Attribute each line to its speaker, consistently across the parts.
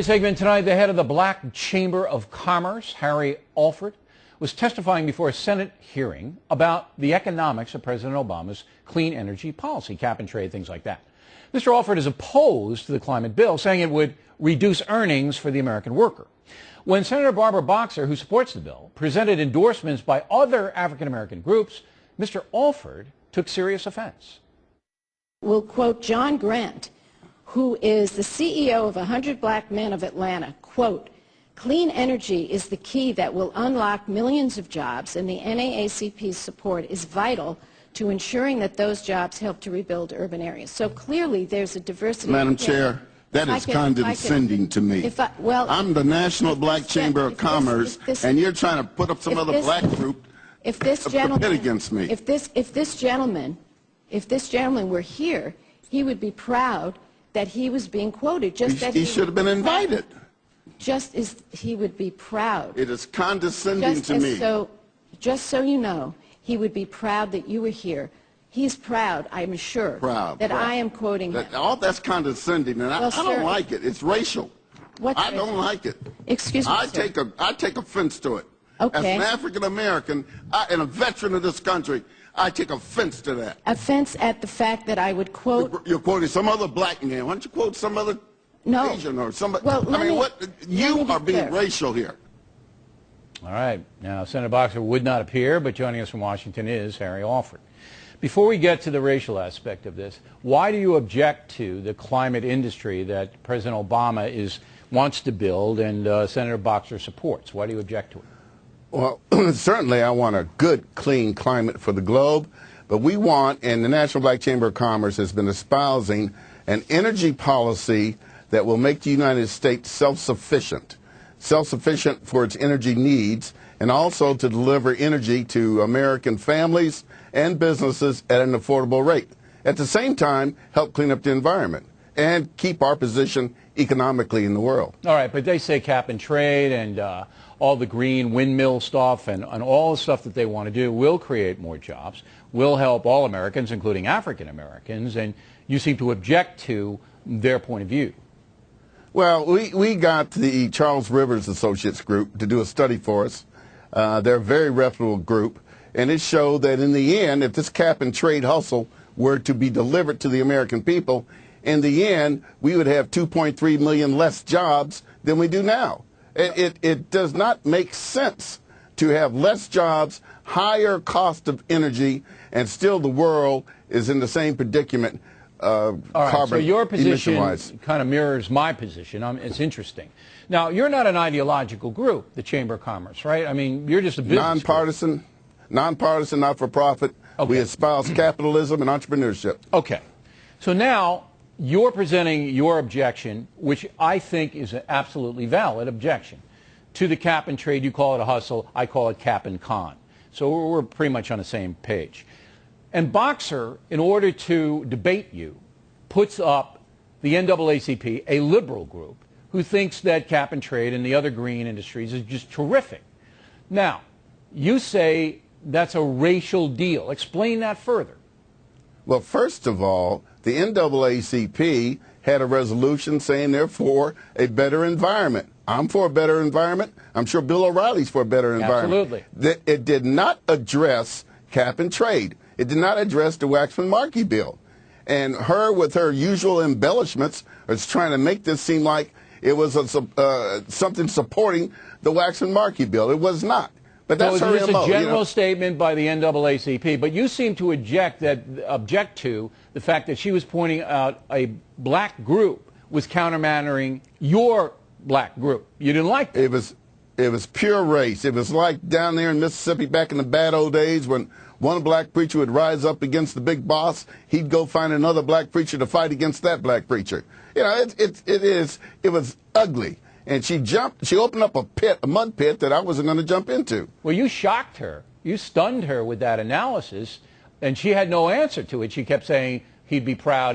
Speaker 1: Segment tonight, the head of the Black Chamber of Commerce, Harry Alford, was testifying before a Senate hearing about the economics of President Obama's clean energy policy, cap and trade, things like that. Mr. Alford is opposed to the climate bill, saying it would reduce earnings for the American worker. When Senator Barbara Boxer, who supports the bill, presented endorsements by other African-American groups, Mr. Alford took serious offense.
Speaker 2: We'll quote John Grant, who is the CEO of 100 Black Men of Atlanta, quote, "Clean energy is the key that will unlock millions of jobs, and the NAACP's support is vital to ensuring that those jobs help to rebuild urban areas." So clearly there's a diversity.
Speaker 3: Madam Chair, that is condescending to me. I'm the National Black Chamber of Commerce, and you're trying to put up some other black group to compete against me.
Speaker 2: If this gentleman were here, he would be proud that he was being quoted.
Speaker 3: He should have been invited.
Speaker 2: Just as he would be proud.
Speaker 3: It is condescending to me.
Speaker 2: Just so you know, he would be proud that you were here. He's proud, I'm sure, that I am quoting him.
Speaker 3: All that's condescending, and I don't like it. It's racial. I don't like it.
Speaker 2: Excuse me,
Speaker 3: I take offense to it.
Speaker 2: Okay.
Speaker 3: As an African American and a veteran of this country, I take offense to that.
Speaker 2: Offense at the fact that I would quote...
Speaker 3: You're quoting some other black man. Why don't you quote some other Asian or somebody?
Speaker 2: Well,
Speaker 3: you are being racial here.
Speaker 1: All right. Now, Senator Boxer would not appear, but joining us from Washington is Harry Alford. Before we get to the racial aspect of this, why do you object to the climate industry that President Obama wants to build and Senator Boxer supports? Why do you object to it?
Speaker 3: Well, certainly I want a good, clean climate for the globe, but we want, and the National Black Chamber of Commerce has been espousing, an energy policy that will make the United States self-sufficient for its energy needs, and also to deliver energy to American families and businesses at an affordable rate. At the same time, help clean up the environment and keep our position economically in the world.
Speaker 1: All right, but they say cap and trade and all the green windmill stuff and all the stuff that they want to do will create more jobs, will help all Americans, including African Americans, and you seem to object to their point of view.
Speaker 3: Well, we got the Charles Rivers Associates group to do a study for us. They're a very reputable group, and it showed that in the end, if this cap and trade hustle were to be delivered to the American people, in the end, we would have 2.3 million less jobs than we do now. It does not make sense to have less jobs, higher cost of energy, and still the world is in the same predicament carbon
Speaker 1: so your position
Speaker 3: emission-wise.
Speaker 1: Kind of mirrors my position. It's interesting. Now, you're not an ideological group, the Chamber of Commerce, right? I mean, you're just a business group. Nonpartisan, not-for-profit. Okay. We espouse capitalism and entrepreneurship. Okay. So now you're presenting your objection, which I think is an absolutely valid objection, to the cap and trade. You call it a hustle. I call it cap and con. So we're pretty much on the same page. And Boxer, in order to debate you, puts up the NAACP, a liberal group, who thinks that cap and trade and the other green industries is just terrific. Now, you say that's a racial deal. Explain that further.
Speaker 3: Well, first of all, the NAACP had a resolution saying they're for a better environment. I'm for a better environment. I'm sure Bill O'Reilly's for a better environment.
Speaker 1: Absolutely.
Speaker 3: It did not address cap and trade. It did not address the Waxman-Markey bill. And her, with her usual embellishments, is trying to make this seem like it was something supporting the Waxman-Markey bill. It was not. But that's her
Speaker 1: a
Speaker 3: MO,
Speaker 1: general statement by the NAACP, but you seem to object to the fact that she was pointing out a black group was countermandering your black group. You didn't like that.
Speaker 3: It was pure race. It was like down there in Mississippi back in the bad old days when one black preacher would rise up against the big boss. He'd go find another black preacher to fight against that black preacher. You know, it was ugly. And she opened up a mud pit that I wasn't going to jump into.
Speaker 1: Well, you shocked her. You stunned her with that analysis, and she had no answer to it. She kept saying he'd be proud,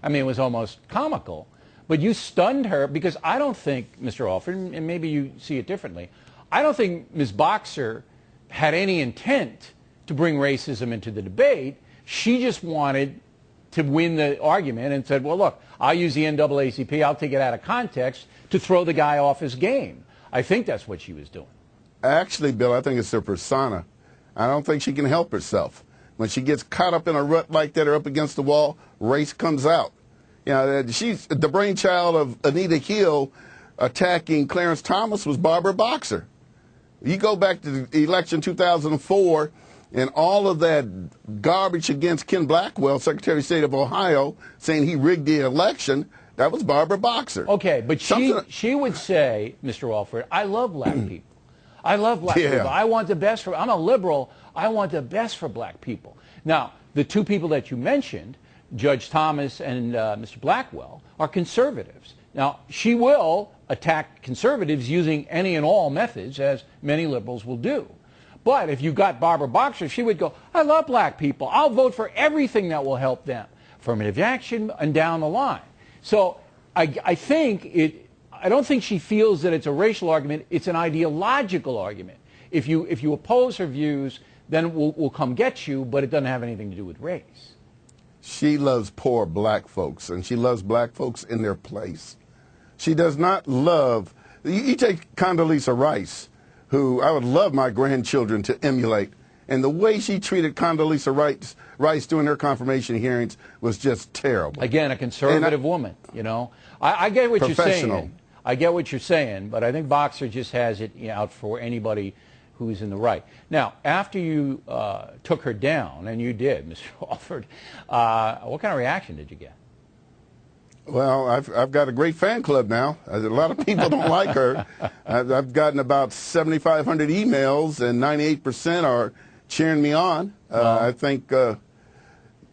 Speaker 1: I mean, it was almost comical. But you stunned her because I don't think, Mr. Alford, and maybe you see it differently, I don't think Ms. Boxer had any intent to bring racism into the debate. She just wanted to win the argument and said, well, look, I'll use the NAACP, I'll take it out of context to throw the guy off his game. I think that's what she was doing.
Speaker 3: Actually, Bill, I think it's her persona. I don't think she can help herself. When she gets caught up in a rut like that or up against the wall, race comes out. You know, she's the brainchild of Anita Hill attacking Clarence Thomas was Barbara Boxer. You go back to the election 2004 and all of that garbage against Ken Blackwell, Secretary of State of Ohio, saying he rigged the election, that was Barbara Boxer.
Speaker 1: Okay, but she would say, Mr. Alford, I love black people. I love black people. I want the best for, I'm a liberal, I want the best for black people. Now, the two people that you mentioned, Judge Thomas and Mr. Blackwell, are conservatives. Now, she will attack conservatives using any and all methods, as many liberals will do. But if you got Barbara Boxer, she would go, I love black people. I'll vote for everything that will help them. Affirmative action and down the line. So I don't think she feels that it's a racial argument. It's an ideological argument. If you oppose her views, then we'll come get you, but it doesn't have anything to do with race.
Speaker 3: She loves poor black folks, and she loves black folks in their place. She does not love, you take Condoleezza Rice, who I would love my grandchildren to emulate, and the way she treated Condoleezza Rice during her confirmation hearings was just terrible.
Speaker 1: Again, a conservative woman, you know. I get what you're saying. I get what you're saying, but I think Boxer just has it out for anybody who's in the right. Now, after you took her down, and you did, Mr. Alford, what kind of reaction did you get?
Speaker 3: Well, I've got a great fan club now. A lot of people don't like her. I've gotten about 7,500 emails, and 98% are cheering me on. I think
Speaker 1: after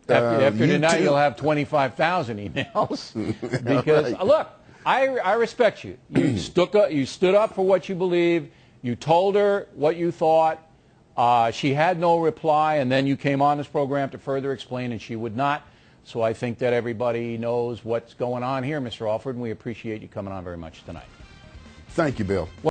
Speaker 1: tonight, you'll have 25,000 emails. Because,
Speaker 3: right.
Speaker 1: Look, I respect you. You stood up for what you believe. You told her what you thought. She had no reply, and then you came on this program to further explain, and she would not. So I think that everybody knows what's going on here, Mr. Alford, and we appreciate you coming on very much tonight.
Speaker 3: Thank you, Bill.